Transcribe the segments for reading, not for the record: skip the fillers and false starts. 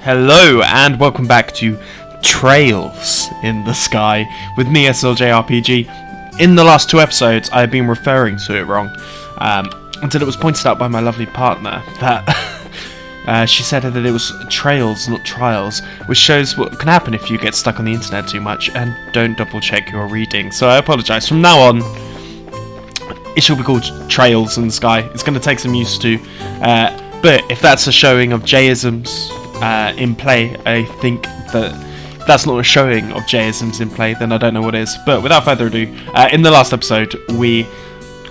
Hello and welcome back to Trails in the Sky with me, Estelle JRPG. In the last two episodes, I've been referring to it wrong until it was pointed out by my lovely partner that she said that it was trails, not trials, which shows what can happen if you get stuck on the internet too much and don't double check your reading. So I apologise. From now on, it should be called Trails in the Sky. It's going to take some use to, but if that's a showing of J-isms in play, I think that if that's not a showing of J-isms in play, then I don't know what is. But without further ado, in the last episode, we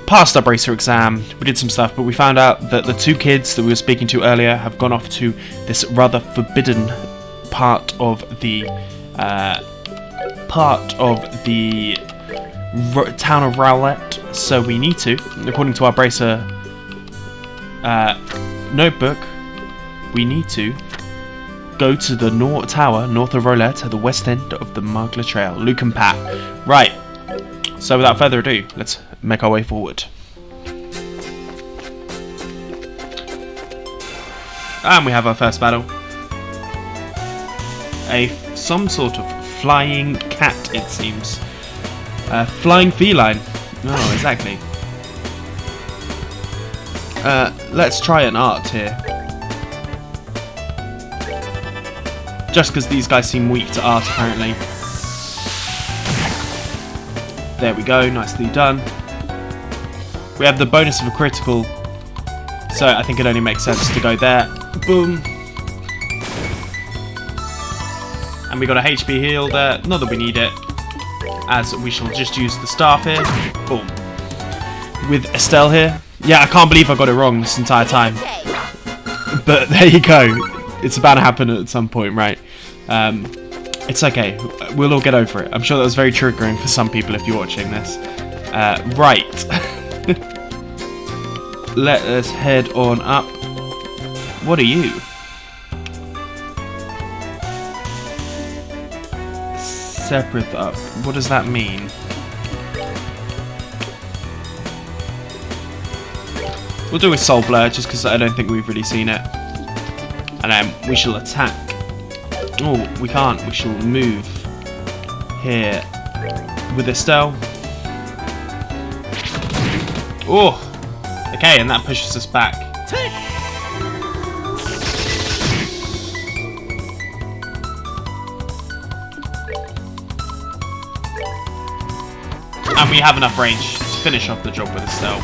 passed our bracer exam, we did some stuff, but we found out that the two kids that we were speaking to earlier have gone off to this rather forbidden part of the town of Rowlett. So we need to, according to our bracer notebook, we need to go to the tower north of Rowlett at the west end of the Margla Trail. Luke and Pat. Right. So without further ado, let's make our way forward. And we have our first battle. Some sort of flying cat, it seems. Flying feline. Oh, exactly. Let's try an art here. Just because these guys seem weak to art, apparently. There we go, nicely done. We have the bonus of a critical, so I think it only makes sense to go there. Boom. And we got a HP heal there, not that we need it, as we shall just use the staff here. Boom. With Estelle here. Yeah, I can't believe I got it wrong this entire time. But there you go. It's about to happen at some point, right? It's okay. We'll all get over it. I'm sure that was very triggering for some people if you're watching this. Right. Let us head on up. What are you? Separate up. What does that mean? We'll do a soul blur just because I don't think we've really seen it. And then we shall attack. Oh, we can't. We shall move here with Estelle. Oh, okay, and that pushes us back. And we have enough range to finish off the job with Estelle.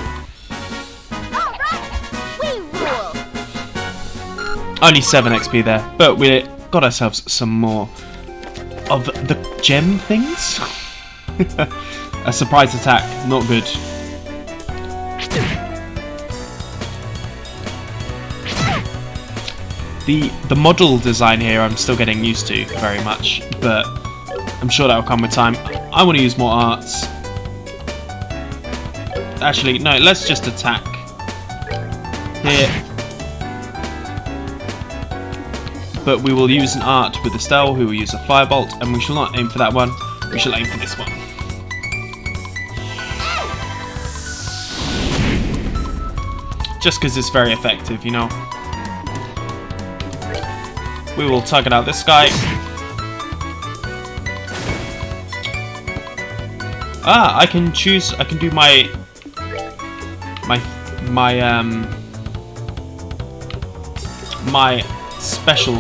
Only 7 XP there, but we got ourselves some more of the gem things. A surprise attack, not good. The model design here I'm still getting used to very much, but I'm sure that will come with time. I want to use more arts. Actually, no, let's just attack here. But we will use an art with Estelle, who will use a firebolt, and we shall not aim for that one, we shall aim for this one. Just because it's very effective, you know. We will target out this guy. Ah, I can choose, I can do my special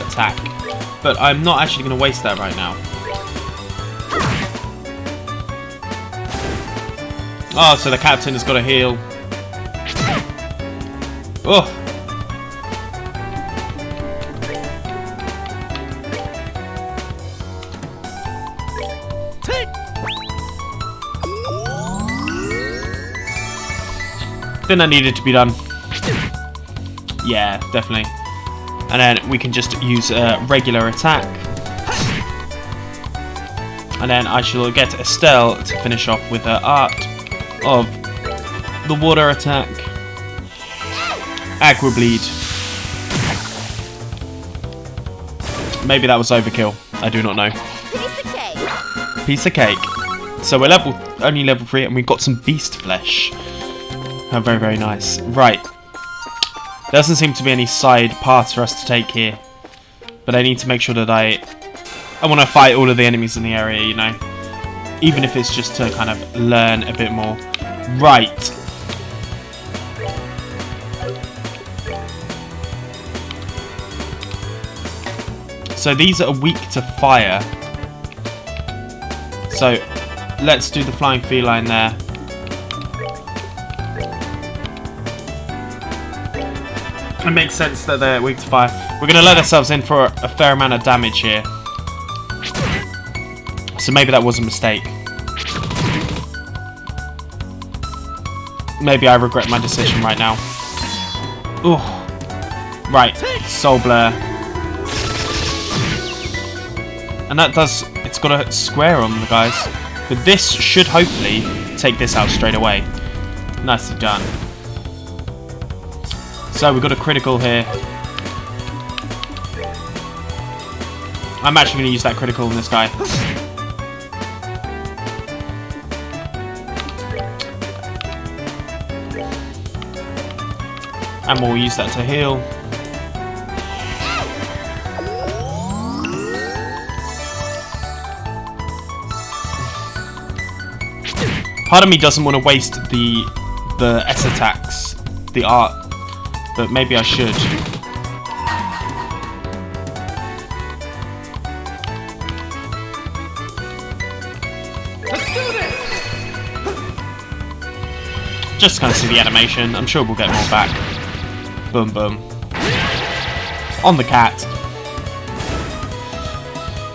attack, but I'm not actually going to waste that right now. Oh, so the captain has got a heal. Oh. Then that needed to be done. Yeah, definitely. And then we can just use a regular attack. And then I shall get Estelle to finish off with her art of the water attack. Aqua Bleed. Maybe that was overkill. I do not know. Piece of cake. Piece of cake. So we're only level 3 and we've got some beast flesh. Oh, very, very nice. Right. There doesn't seem to be any side paths for us to take here. but I need to make sure that I want to fight all of the enemies in the area, you know, even if it's just to kind of learn a bit more. Right. So these are weak to fire. So let's do the flying feline there. It makes sense that they're weak to fire. We're going to let ourselves in for a fair amount of damage here. So maybe that was a mistake. Maybe I regret my decision right now. Ooh. Right, Soul Blur. And that does, it's got a square on the guys. But this should hopefully take this out straight away. Nicely done. So we've got a critical here. I'm actually going to use that critical on this guy. And we'll use that to heal. Part of me doesn't want to waste the S attacks, the art, but maybe I should. Let's do this. Just kind of see the animation. I'm sure we'll get more back. Boom, boom. On the cat.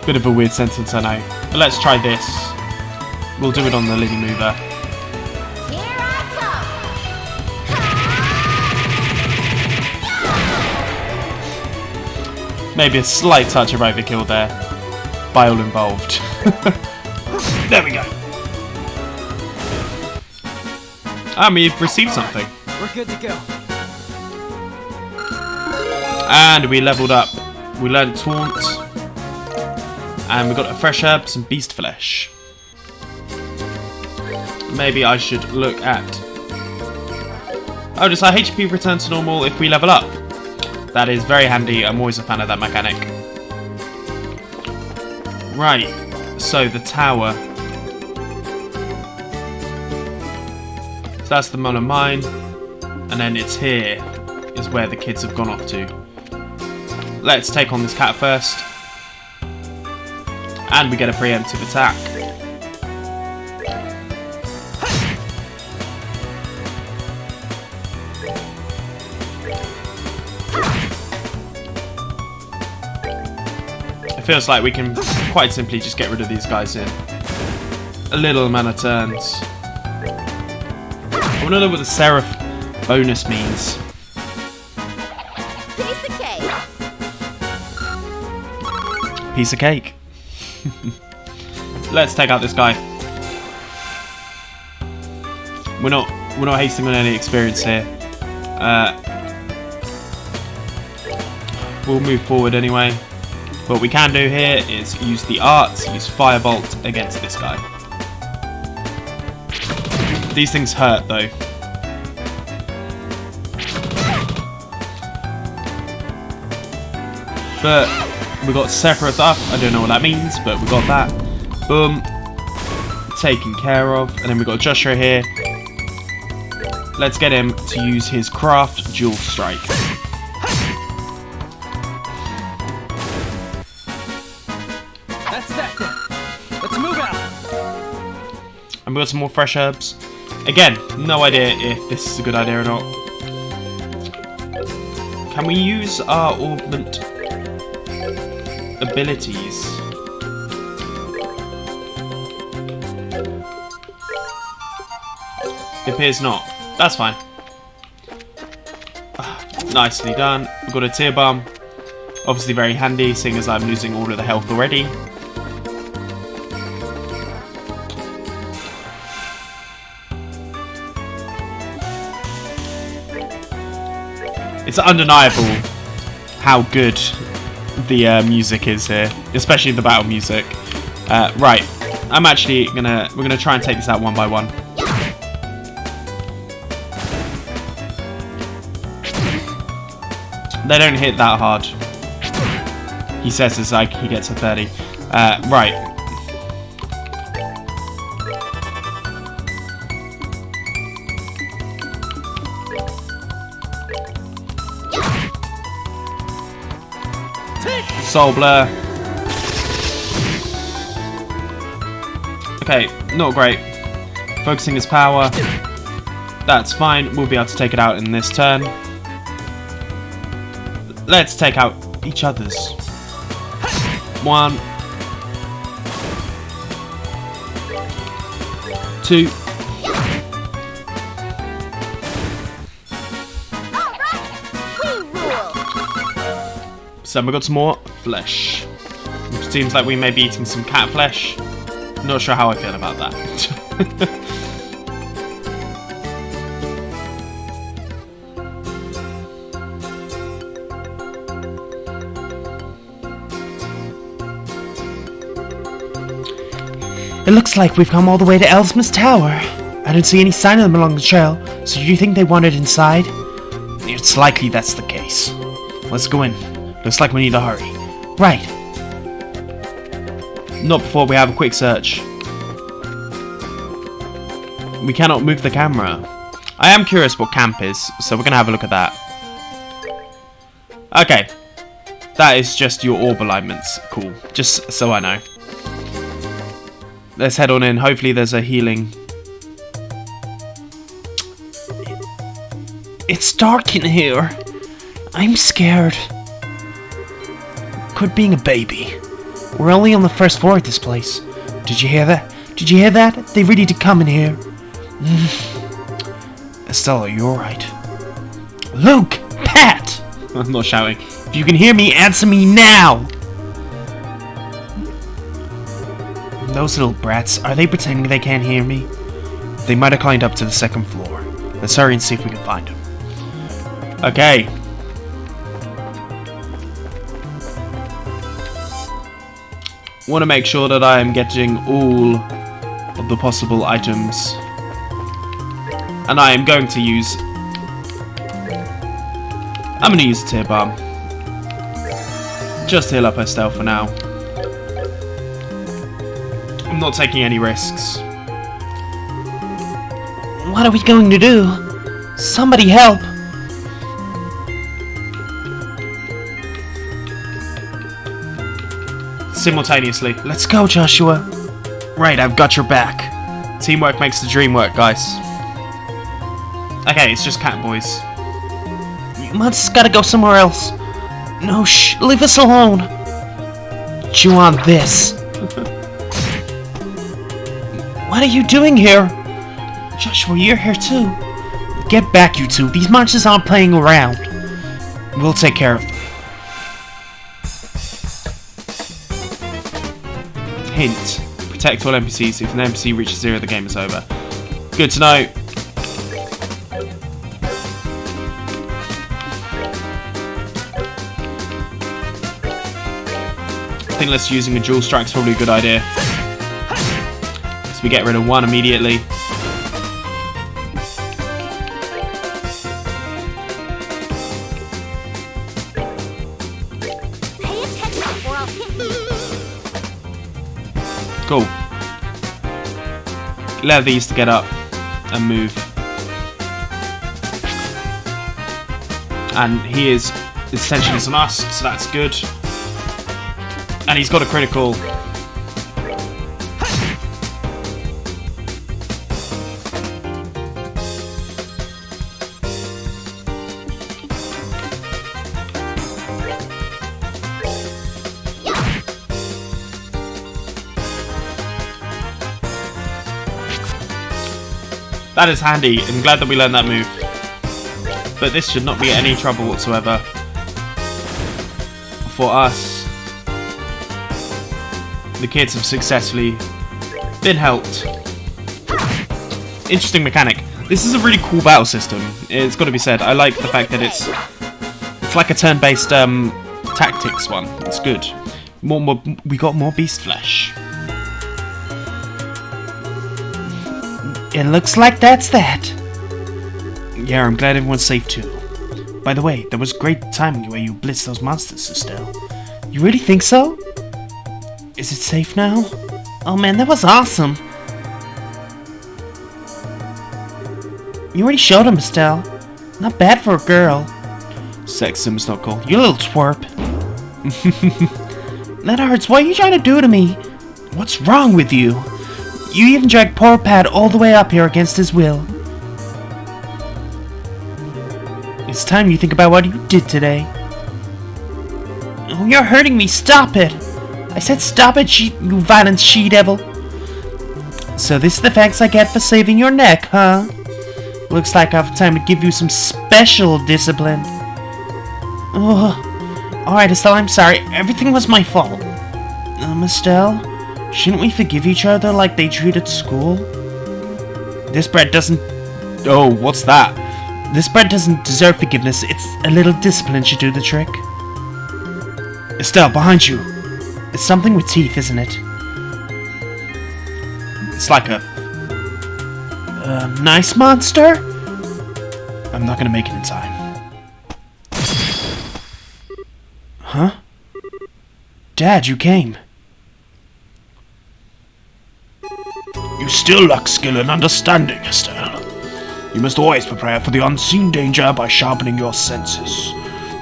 Bit of a weird sentence, I know. But let's try this. We'll do it on the Lily Mover. Here I come. Maybe a slight touch of overkill there. By all involved. There we go. And we've received something. We're good to go. And we leveled up. We learned Taunt. And we got a fresh herb, some beast flesh. Maybe I should look at... Oh, does our HP return to normal if we level up? That is very handy. I'm always a fan of that mechanic. Right. So, the tower. So that's the Muller Mine. And then it's here is where the kids have gone off to. Let's take on this cat first. And we get a preemptive attack. It feels like we can quite simply just get rid of these guys in a little amount of turns. I want to know what the Seraph bonus means. Piece of cake. Piece of cake. Let's take out this guy. We're not hasting on any experience here. We'll move forward anyway. What we can do here is use the arts, use Firebolt against this guy. These things hurt though. But we got Sephiroth up. I don't know what that means, but we got that. Boom. Taken care of. And then we got Joshua here. Let's get him to use his craft dual strike. That's that then. Let's move out. And we got some more fresh herbs. Again, no idea if this is a good idea or not. Can we use our augment abilities? It appears not. That's fine. Nicely done. We've got a tear bomb. Obviously very handy, seeing as I'm losing all of the health already. It's undeniable how good the music is here, especially the battle music. Right, we're gonna try and take this out one by one. They don't hit that hard. He says it's like he gets a 30. Right. Soul Blur. Okay, not great. Focusing his power. That's fine. We'll be able to take it out in this turn. Let's take out each other's. 1, 2. So we've got some more flesh. Which seems like we may be eating some cat flesh. Not sure how I feel about that. It looks like we've come all the way to Elsmith's Tower. I don't see any sign of them along the trail, so do you think they wandered inside? It's likely that's the case. Let's go in. Looks like we need to hurry. Right. Not before we have a quick search. We cannot move the camera. I am curious what camp is, so we're going to have a look at that. Okay. That is just your orb alignments. Cool. Just so I know. Let's head on in. Hopefully there's a healing. It's dark in here. I'm scared. Quit being a baby. We're only on the first floor of this place. Did you hear that? Did you hear that? They really did come in here. Estelle, you're alright. Luke! Pat! I'm not shouting. If you can hear me, answer me now! Those little brats, are they pretending they can't hear me? They might have climbed up to the second floor. Let's hurry and see if we can find them. Okay. Want to make sure that I am getting all of the possible items. And I am going to use... I'm going to use a tear bomb. Just heal up Estelle for now. I'm not taking any risks. What are we going to do? Somebody help! Simultaneously. Let's go, Joshua. Right, I've got your back. Teamwork makes the dream work, guys. Okay, it's just cat boys. You must gotta go somewhere else. No, shh, leave us alone. Chew on this. What are you doing here? Joshua, you're here too. Get back, you two. These monsters aren't playing around. We'll take care of them. Hint. Protect all NPCs. If an NPC reaches 0, the game is over. Good to know. I think let's using a dual strike is probably a good idea. So we get rid of one immediately. Pay attention or I'll hit you. Cool. Allow these to get up and move. And he is essentially on us, so that's good. And he's got a critical. That is handy. I'm glad that we learned that move. But this should not be any trouble whatsoever for us. The kids have successfully been helped. Interesting mechanic. This is a really cool battle system. It's got to be said. I like the fact that it's like a turn-based tactics one. It's good. We got more beast flesh. It looks like that's that. Yeah, I'm glad everyone's safe too. By the way, that was great timing the way you blitzed those monsters, Estelle. You really think so? Is it safe now? Oh man, that was awesome. You already showed him, Estelle. Not bad for a girl. Sex sim's not cool. You little twerp. That hurts. What are you trying to do to me? What's wrong with you? You even dragged poor Pat all the way up here against his will. It's time you think about what you did today. Oh, you're hurting me. Stop it. I said stop it, you violent she-devil. So this is the thanks I get for saving your neck, huh? Looks like I have time to give you some special discipline. Oh, alright, Estelle, I'm sorry. Everything was my fault. Estelle, shouldn't we forgive each other like they treat at school? This bread doesn't... Oh, what's that? This bread doesn't deserve forgiveness. It's a little discipline should do the trick. Estelle, behind you. It's something with teeth, isn't it? It's like a nice monster? I'm not gonna make it in time. Huh? Dad, you came. You still lack skill and understanding, Estelle. You must always prepare for the unseen danger by sharpening your senses.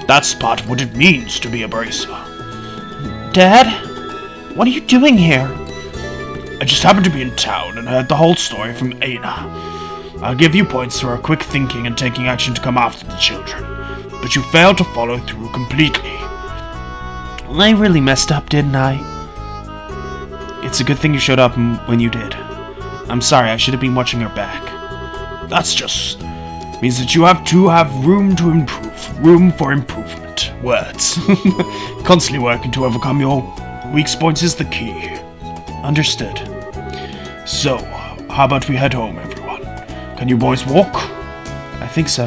That's part of what it means to be a bracer. Dad? What are you doing here? I just happened to be in town and heard the whole story from Aina. I'll give you points for a quick thinking and taking action to come after the children, but you failed to follow through completely. I really messed up, didn't I? It's a good thing you showed up when you did. I'm sorry, I should have been watching your back. That's just means that you have to have room to improve. Room for improvement. Words. Constantly working to overcome your weak points is the key. Understood. So, how about we head home, everyone? Can you boys walk? I think so.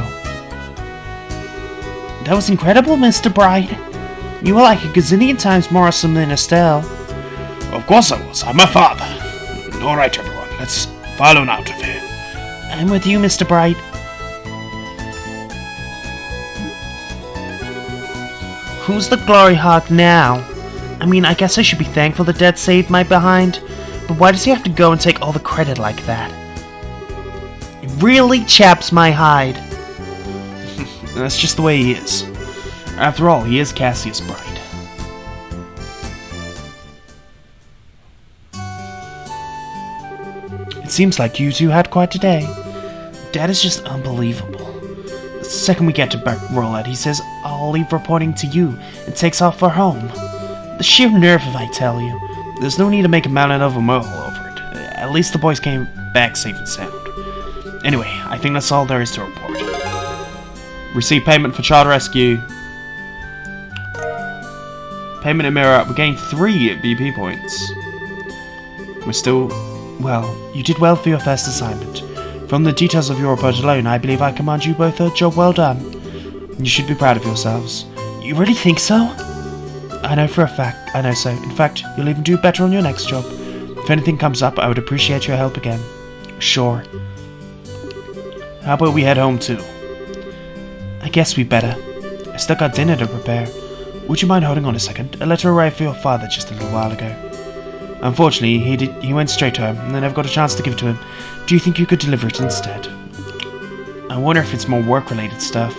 That was incredible, Mr. Bright. You were like a gazillion times more awesome than Estelle. Of course I was. I'm a father. Alright, everyone. Let's file on out of here. I'm with you, Mr. Bright. Who's the glory hog now? I mean, I guess I should be thankful the Dad saved my behind, but why does he have to go and take all the credit like that? It really chaps my hide. That's just the way he is. After all, he is Cassius Bright. It seems like you two had quite a day. Dad is just unbelievable. The second we get to Roulette, he says, I'll leave reporting to you, and takes off for home. The sheer nerve, if I tell you. There's no need to make a mountain of a molehill over it. At least the boys came back safe and sound. Anyway, I think that's all there is to report. Receive payment for child rescue. Payment in mirror. We gained 3 VP points. We're still... Well, you did well for your first assignment. From the details of your report alone, I believe I command you both a job well done. You should be proud of yourselves. You really think so? I know for a fact. I know so. In fact, you'll even do better on your next job. If anything comes up, I would appreciate your help again. Sure. How about we head home too? I guess we better. I still got dinner to prepare. Would you mind holding on a second? A letter arrived for your father just a little while ago. Unfortunately, he went straight to him, and I never got a chance to give it to him. Do you think you could deliver it instead? I wonder if it's more work-related stuff.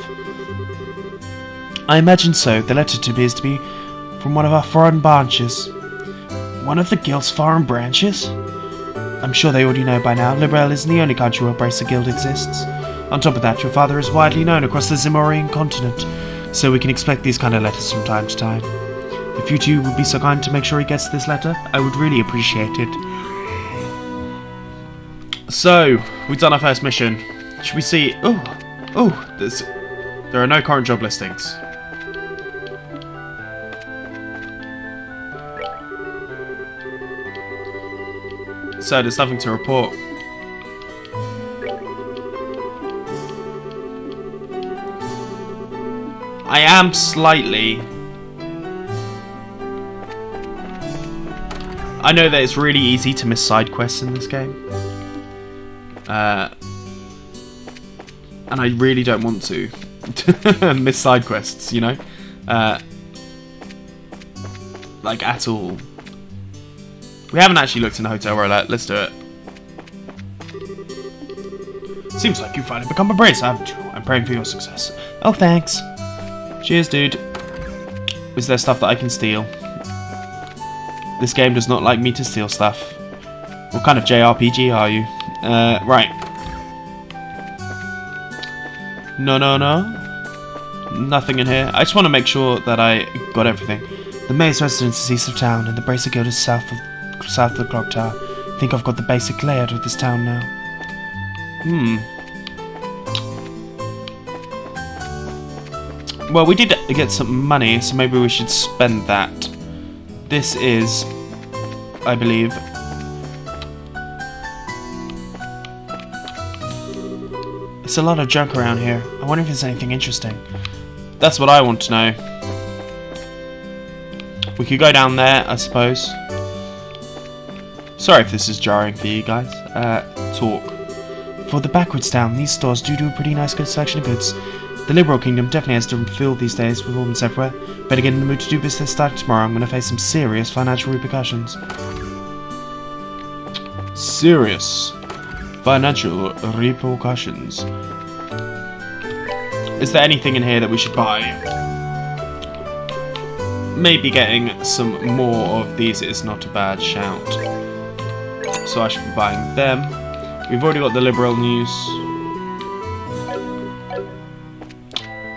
I imagine so. The letter appears to be from one of our foreign branches. One of the guild's foreign branches? I'm sure they already know by now. Liberl isn't the only country where a Bracer Guild exists. On top of that, your father is widely known across the Zimorian continent, so we can expect these kind of letters from time to time. If you two would be so kind to make sure he gets this letter, I would really appreciate it. So, we've done our first mission. Should we see... there are no current job listings. So, there's nothing to report. I am slightly... I know that it's really easy to miss side quests in this game. And I really don't want to miss side quests, you know? like, at all. We haven't actually looked in the hotel roulette. Let's do it. Seems like you've finally become a brace, haven't you? I'm praying for your success. Oh, thanks. Cheers, dude. Is there stuff that I can steal? This game does not like me to steal stuff. What kind of JRPG are you? Right. No. Nothing in here. I just want to make sure that I got everything. The mayor's residence is east of town, and the Bracer Guild is south of the clock tower. I think I've got the basic layout of this town now. Well, we did get some money, so maybe we should spend that. This is, I believe, it's a lot of junk around here. I wonder if there's anything interesting. that's what I want to know. We could go down there, I suppose. Sorry if this is jarring for you guys. Talk. For the backwards town, these stores do a pretty nice good selection of goods. The Liberl Kingdom definitely has to fill these days with ornaments everywhere. Better get in the mood to do business starting tomorrow. I'm going to face some serious financial repercussions. Serious financial repercussions. Is there anything in here that we should buy? Maybe getting some more of these is not a bad shout. So I should be buying them. We've already got the Liberl news.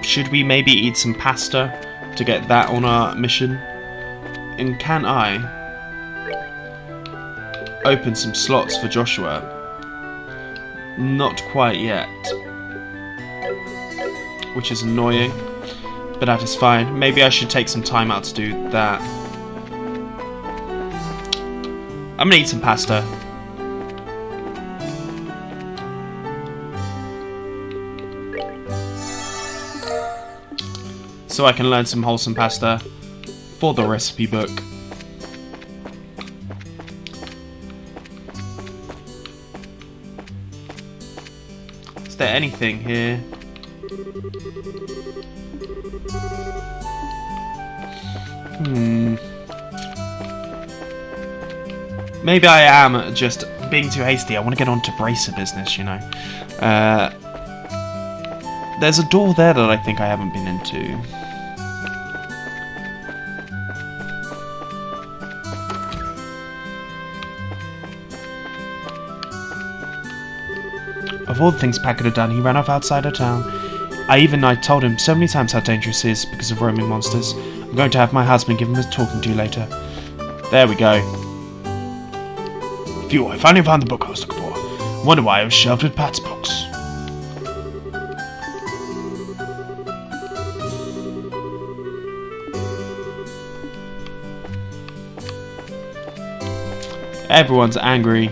Should we maybe eat some pasta to get that on our mission? And can I open some slots for Joshua? Not quite yet. Which is annoying. But that is fine. Maybe I should take some time out to do that. I'm gonna eat some pasta. So I can learn some wholesome pasta for the recipe book. Is there anything here? Maybe I am just being too hasty. I want to get on to bracer business, you know. There's a door there that I think I haven't been into. Of all the things Packard had done, he ran off outside of town. I told him so many times how dangerous it is because of roaming monsters. I'm going to have my husband give him a talking to later. There we go. Phew, I finally found the book I was looking for. Wonder why it was shelved with Pat's books. Everyone's angry.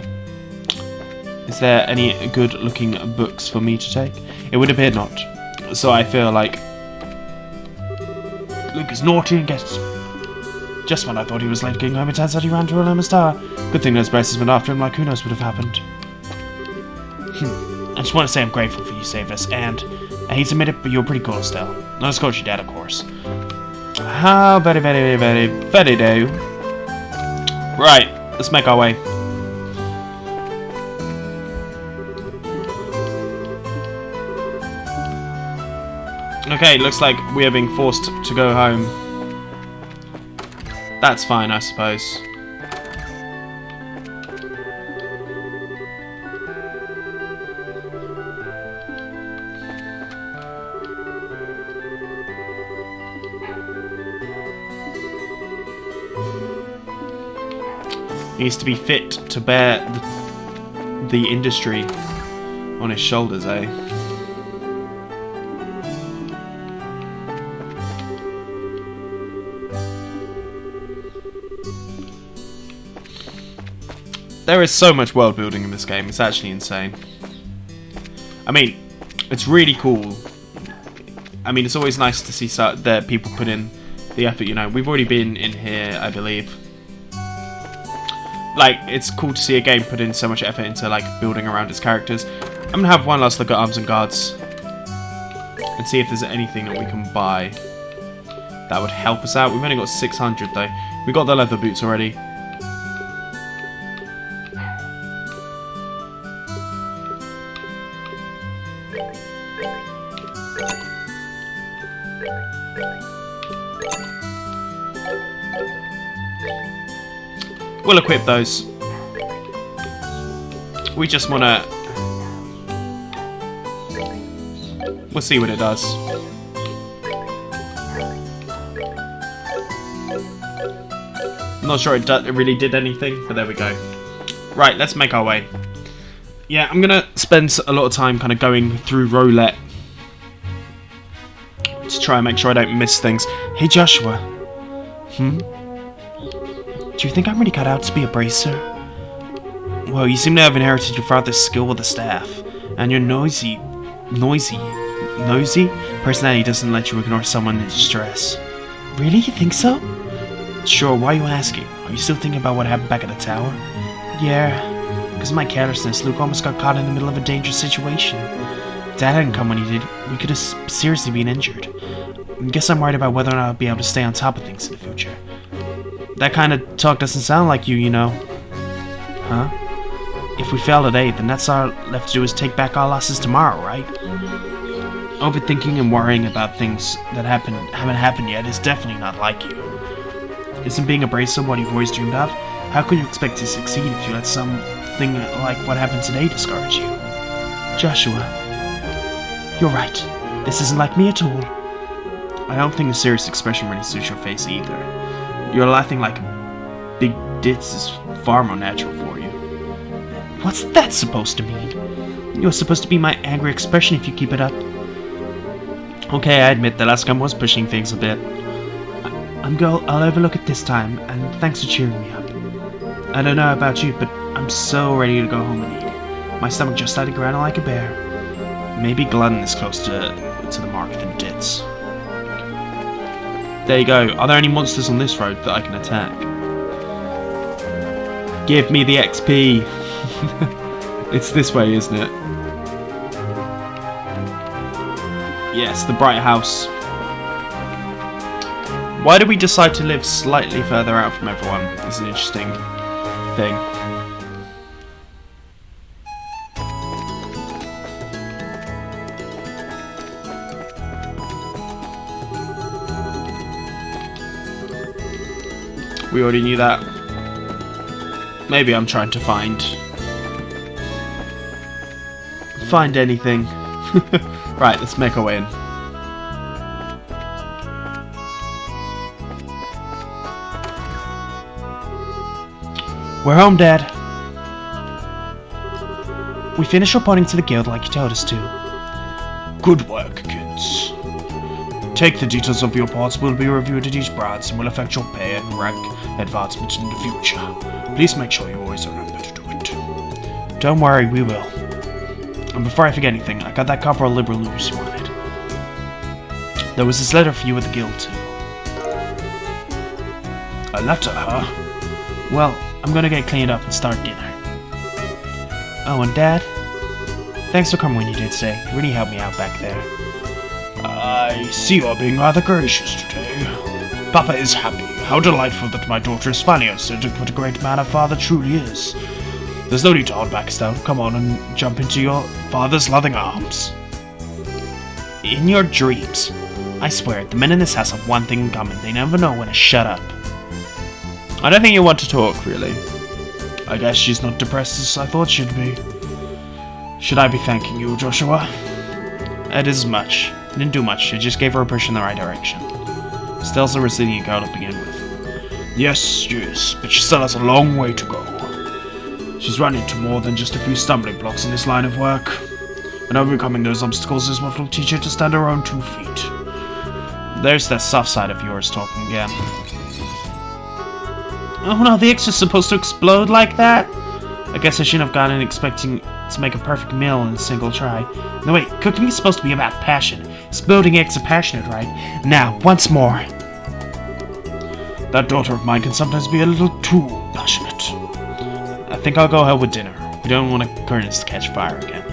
Is there any good looking books for me to take? It would appear not. So I feel like Luke is naughty and gets... Just when I thought he was late getting home, it turns out he ran to Alamas Tower. Good thing those braces went after him, like who knows what would have happened. I just want to say I'm grateful for you saved us, and I hate to admit it, but you're pretty cool still. Not as cool as your dad, of course. how very do. Right, let's make our way. Okay, looks like we are being forced to go home. That's fine, I suppose. Needs to be fit to bear the industry on his shoulders, eh? There is so much world building in this game, it's actually insane. I mean, it's really cool. I mean, it's always nice to see that people put in the effort, you know. We've already been in here, I believe. Like, it's cool to see a game put in so much effort into, like, building around its characters. I'm gonna have one last look at Arms and Guards and see if there's anything that we can buy. That would help us out. We've only got 600 though. We got the leather boots already. We'll equip those. We just wanna... We'll see what it does. I'm not sure it really did anything, but there we go. Right, let's make our way. Yeah, I'm gonna spend a lot of time kind of going through roulette to try and make sure I don't miss things. Hey Joshua. Do you think I'm really cut out to be a bracer? Well, you seem to have inherited your father's skill with the staff, and your nosy personality doesn't let you ignore someone in distress. Really? You think so? Sure, why are you asking? Are you still thinking about what happened back at the tower? Yeah. Because of my carelessness, Luke almost got caught in the middle of a dangerous situation. Dad hadn't come when he did. We could have seriously been injured. I guess I'm worried about whether or not I'll be able to stay on top of things in the future. That kind of talk doesn't sound like you know. Huh? If we fail today, then that's all left to do is take back our losses tomorrow, right? Overthinking and worrying about things that haven't happened yet is definitely not like you. Isn't being a bracer what you've always dreamed of? How can you expect to succeed if you let something like what happened today discourage you? Joshua, you're right. This isn't like me at all. I don't think the serious expression really suits your face either. You're laughing like big dits is far more natural for you. What's that supposed to mean? You're supposed to be my angry expression if you keep it up. Okay, I admit the last time was pushing things a bit. I'll overlook it this time, and thanks for cheering me up. I don't know about you, but I'm so ready to go home and eat. My stomach just started growling like a bear. Maybe glutton is close to the mark than dits. There you go. Are there any monsters on this road that I can attack? Give me the XP! It's this way, isn't it? Yes, the Bright House. Why do we decide to live slightly further out from everyone? It's an interesting thing. We already knew that. Maybe I'm trying to find anything. Right, let's make our way in. We're home, Dad. We finished reporting to the guild like you told us to. Good work, kids. Take the details of your parts will be reviewed at each branch and will affect your pay and rank advancement in the future. Please make sure you always remember to do it. Don't worry, we will. And before I forget anything, I got that Corporal Liberl news you wanted. There was this letter for you at the guild, too. A letter, huh? Well, I'm gonna get cleaned up and start dinner. Oh, and Dad, thanks for coming when you did today. You really helped me out back there. I see you're being rather gracious today. Papa is happy. How delightful that my daughter is finally understood what a great man a father truly is. There's no need to hold back, Estelle. Come on and jump into your father's loving arms. In your dreams. I swear, the men in this house have one thing in common. They never know when to shut up. I don't think you want to talk, really. I guess she's not depressed as I thought she'd be. Should I be thanking you, Joshua? It is much. I didn't do much. I just gave her a push in the right direction. Estelle's a resilient girl to begin with. Yes, but she still has a long way to go. She's run into more than just a few stumbling blocks in this line of work. And overcoming those obstacles is what will teach her to stand on her own 2 feet. There's that soft side of yours talking again. Oh no, the eggs are supposed to explode like that? I guess I shouldn't have gone in expecting to make a perfect meal in a single try. No wait, cooking is supposed to be about passion. Exploding eggs are passionate, right? Now, once more. That daughter of mine can sometimes be a little too passionate. I think I'll go ahead with dinner. We don't want to furnace to catch fire again.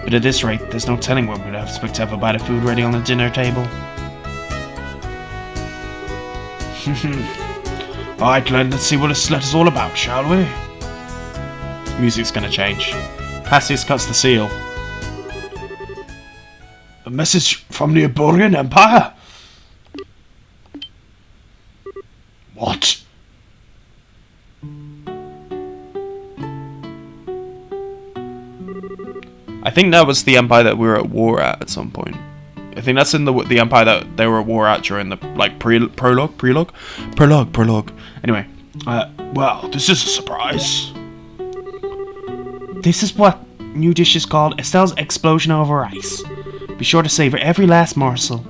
But at this rate, there's no telling when we'd expect to have a bite of food ready on the dinner table. Alright, Glenn, let's see what this letter's all about, shall we? Music's gonna change. Cassius cuts the seal. A message from the Iborian Empire? What? I think that was the empire that we were at war at some point. I think that's in the empire that they were at war at during the like prologue. Anyway, Well, this is a surprise. This is what new dish is called Estelle's Explosion Over Ice. Be sure to savor every last morsel.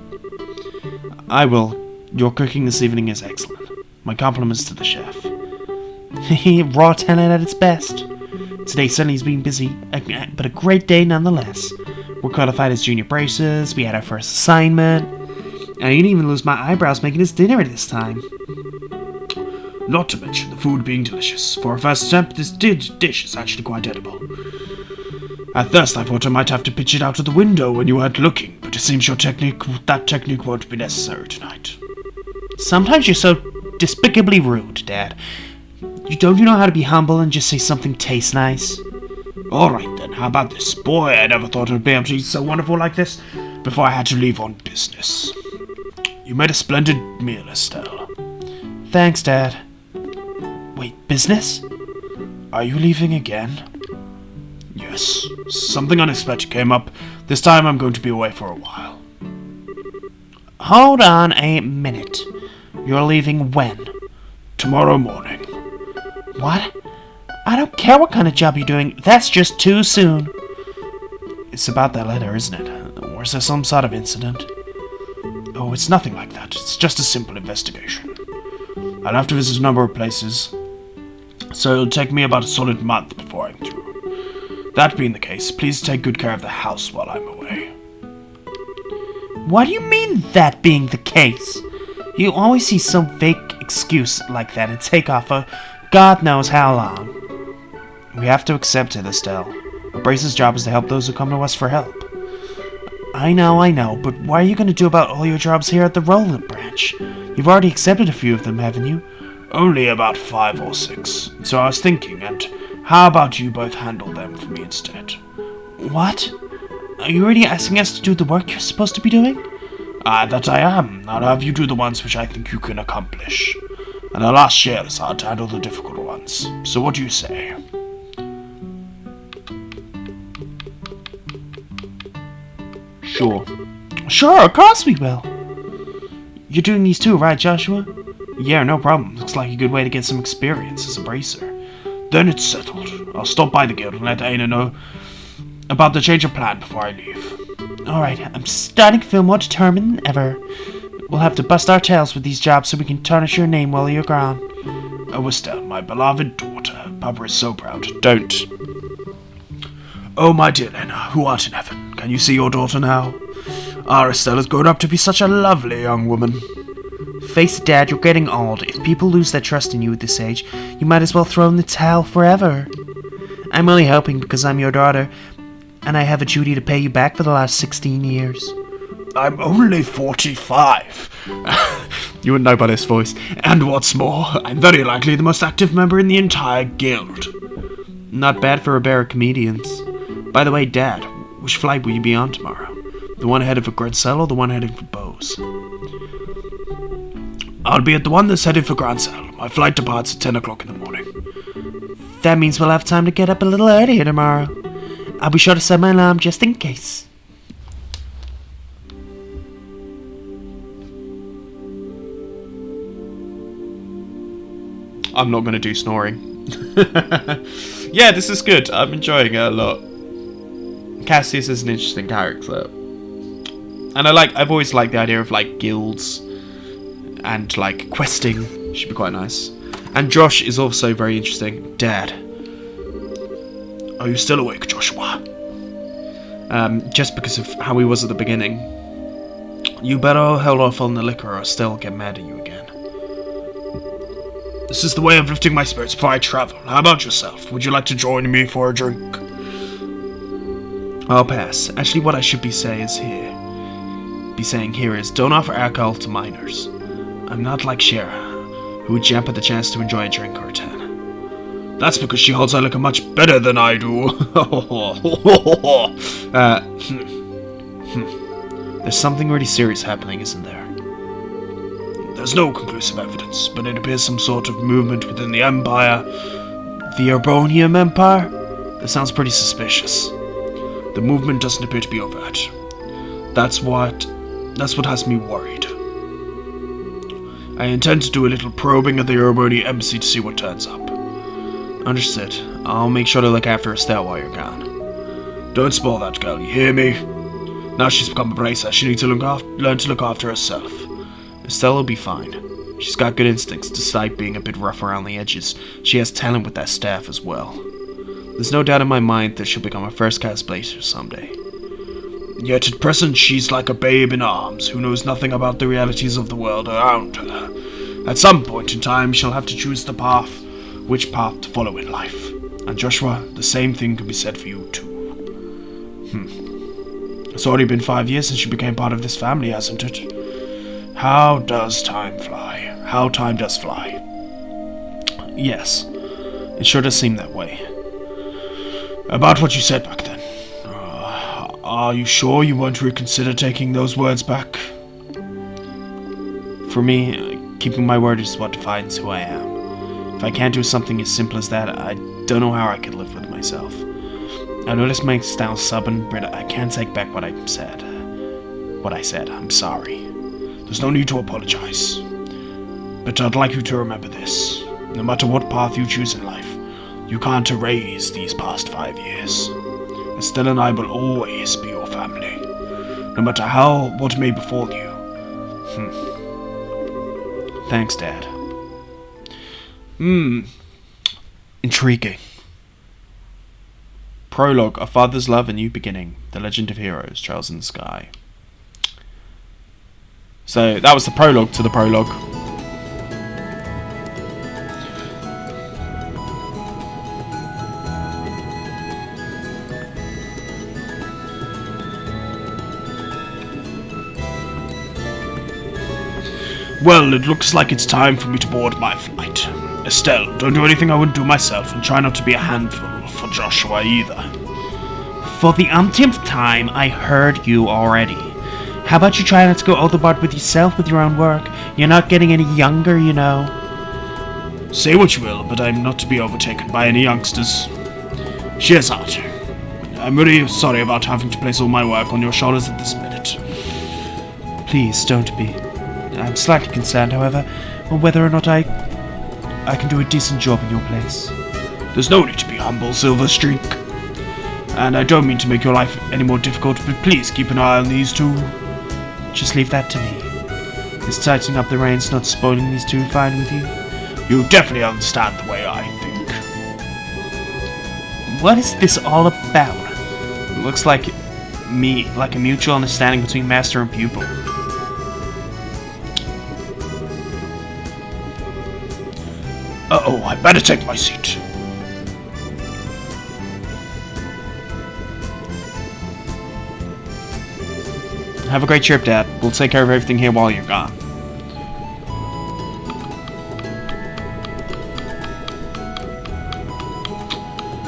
I will. Your cooking this evening is excellent. My compliments to the chef. Raw talent at its best. Today certainly has been busy, but a great day nonetheless. We're qualified as junior bracers, we had our first assignment, and I didn't even lose my eyebrows making us dinner this time. Not to mention the food being delicious. For a first attempt, this dish is actually quite edible. At first, I thought I might have to pitch it out of the window when you weren't looking, but it seems that technique won't be necessary tonight. Sometimes you're so despicably rude, Dad. Don't you know how to be humble and just say something tastes nice? Alright then, how about this? Boy, I never thought I'd be able to eat so wonderful like this before I had to leave on business. You made a splendid meal, Estelle. Thanks, Dad. Wait, business? Are you leaving again? Yes, something unexpected came up. This time I'm going to be away for a while. Hold on a minute. You're leaving when? Tomorrow morning. What? I don't care what kind of job you're doing. That's just too soon. It's about that letter, isn't it? Or is there some sort of incident? Oh, it's nothing like that. It's just a simple investigation. I'll have to visit a number of places, so it'll take me about a solid month before I'm through. That being the case, please take good care of the house while I'm away. What do you mean, that being the case? You always see some fake excuse like that and take off for God knows how long. We have to accept it, Estelle. A brace's job is to help those who come to us for help. I know, but what are you going to do about all your jobs here at the Roland branch? You've already accepted a few of them, haven't you? Only about 5 or 6. So I was thinking, and how about you both handle them for me instead? What? Are you already asking us to do the work you're supposed to be doing? That I am. I'll have you do the ones which I think you can accomplish. And I'll ask Scheherazade to handle the difficult ones. So what do you say? Sure, of course we will. You're doing these too, right, Joshua? Yeah, no problem. Looks like a good way to get some experience as a bracer. Then it's settled. I'll stop by the guild and let Aina know about the change of plan before I leave. Alright, I'm starting to feel more determined than ever. We'll have to bust our tails with these jobs so we can tarnish your name while you're gone. Oh, Estelle, my beloved daughter. Papa is so proud. Don't. Oh, my dear Lena, who art in heaven, can you see your daughter now? Our Estelle has grown up to be such a lovely young woman. Face it, Dad, you're getting old. If people lose their trust in you at this age, you might as well throw in the towel forever. I'm only helping because I'm your daughter, and I have a duty to pay you back for the last 16 years. I'm only 45. You wouldn't know by this voice. And what's more, I'm very likely the most active member in the entire guild. Not bad for a bear of comedians. By the way, Dad, which flight will you be on tomorrow? The one headed for Grancel or the one heading for Bose? I'll be at the one that's headed for Grancel. My flight departs at 10 o'clock in the morning. That means we'll have time to get up a little earlier tomorrow. I'll be sure to set my alarm just in case. I'm not going to do snoring. Yeah, this is good. I'm enjoying it a lot. Cassius is an interesting character. And I've always liked the idea of like guilds and like questing. Should be quite nice. And Josh is also very interesting. Dad. Are you still awake, Joshua? Just because of how he was at the beginning. You better hold off on the liquor or Estelle will get mad at you again. This is the way of lifting my spirits before I travel. How about yourself? Would you like to join me for a drink? I'll pass. Actually, what I should be saying here is don't offer alcohol to minors. I'm not like Shara. who would jump at the chance to enjoy a drink or a tan. That's because she holds her liquor much better than I do. There's something really serious happening, isn't there? There's no conclusive evidence, but it appears some sort of movement within the Empire. The Urbonium Empire? That sounds pretty suspicious. The movement doesn't appear to be overt. That's what has me worried. I intend to do a little probing at the Urbonium Embassy to see what turns up. Understood. I'll make sure to look after Estelle while you're gone. Don't spoil that girl, you hear me? Now she's become a bracer, she needs to learn to look after herself. Estelle will be fine. She's got good instincts, despite being a bit rough around the edges. She has talent with that staff as well. There's no doubt in my mind that she'll become a first-class blazer someday. Yet at present she's like a babe in arms, who knows nothing about the realities of the world around her. At some point in time she'll have to choose which path to follow in life. And Joshua, the same thing can be said for you too. It's already been 5 years since you became part of this family, hasn't it? How does time fly? How time does fly. Yes, it sure does seem that way. About what you said back then. Are you sure you won't reconsider taking those words back? For me, keeping my word is what defines who I am. If I can't do something as simple as that, I don't know how I could live with myself. I know this might sound stubborn, but I can't take back what I said. I'm sorry. There's no need to apologize. But I'd like you to remember this. No matter what path you choose in life, you can't erase these past 5 years. Estelle and I will always be your family. No matter what may befall you. Thanks, Dad. Intriguing. Prologue, A Father's Love, A New Beginning. The Legend of Heroes, Trails in the Sky. So, that was the prologue to the prologue. Well, it looks like it's time for me to board my flight. Estelle, don't do anything I wouldn't do myself, and try not to be a handful for Joshua either. For the umpteenth time, I heard you already. How about you try not to go overboard with yourself with your own work? You're not getting any younger, you know. Say what you will, but I'm not to be overtaken by any youngsters. Shearsard, I'm really sorry about having to place all my work on your shoulders at this minute. Please, don't be. I'm slightly concerned, however, on whether or not I can do a decent job in your place. There's no need to be humble, Silverstreak. And I don't mean to make your life any more difficult, but please keep an eye on these two. Just leave that to me. Is tightening up the reins not spoiling these two fine with you? You definitely understand the way I think. What is this all about? It looks like a mutual understanding between master and pupil. Uh-oh, I better take my seat. Have a great trip, Dad. We'll take care of everything here while you're gone.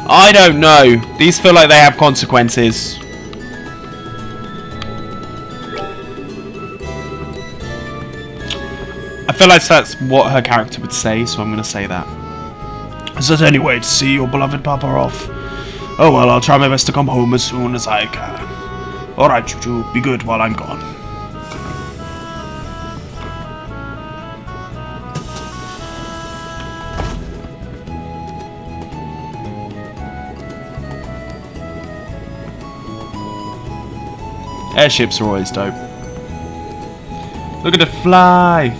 I don't know. These feel like they have consequences. I feel like that's what her character would say, so I'm going to say that. Is that any way to see your beloved Papa off? Oh well, I'll try my best to come home as soon as I can. Alright, you two, be good while I'm gone. Airships are always dope. Look at it fly!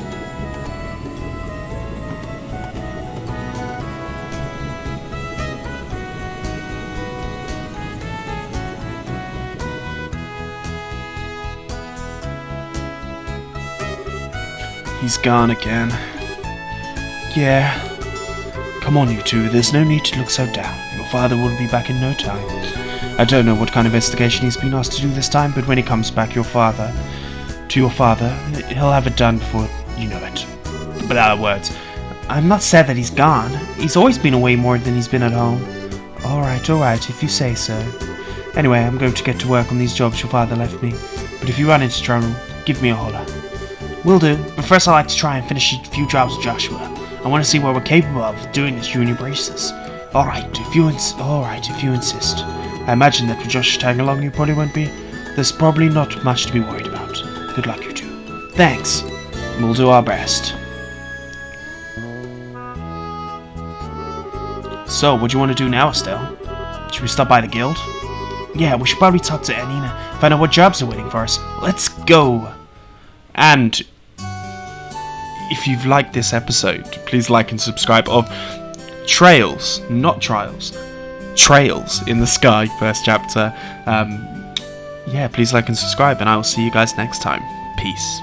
He's gone again. Yeah. Come on, you two. There's no need to look so down. Your father will be back in no time. I don't know what kind of investigation he's been asked to do this time, but when he comes back, he'll have it done before you know it. But other words, I'm not sad that he's gone. He's always been away more than he's been at home. Alright, if you say so. Anyway, I'm going to get to work on these jobs your father left me. But if you run into trouble, give me a holler. Will do, but first I'd like to try and finish a few jobs with Joshua. I want to see what we're capable of doing this junior braces. Alright, if you insist. I imagine that with Josh tagging along you probably won't be. There's probably not much to be worried about. Good luck, you two. Thanks. We'll do our best. So, what do you want to do now, Estelle? Should we stop by the guild? Yeah, we should probably talk to Anina, find out what jobs are waiting for us. Let's go! And if you've liked this episode, please like and subscribe of Trails, not Trials. Trails in the Sky, first chapter. Yeah, please like and subscribe, and I will see you guys next time. Peace.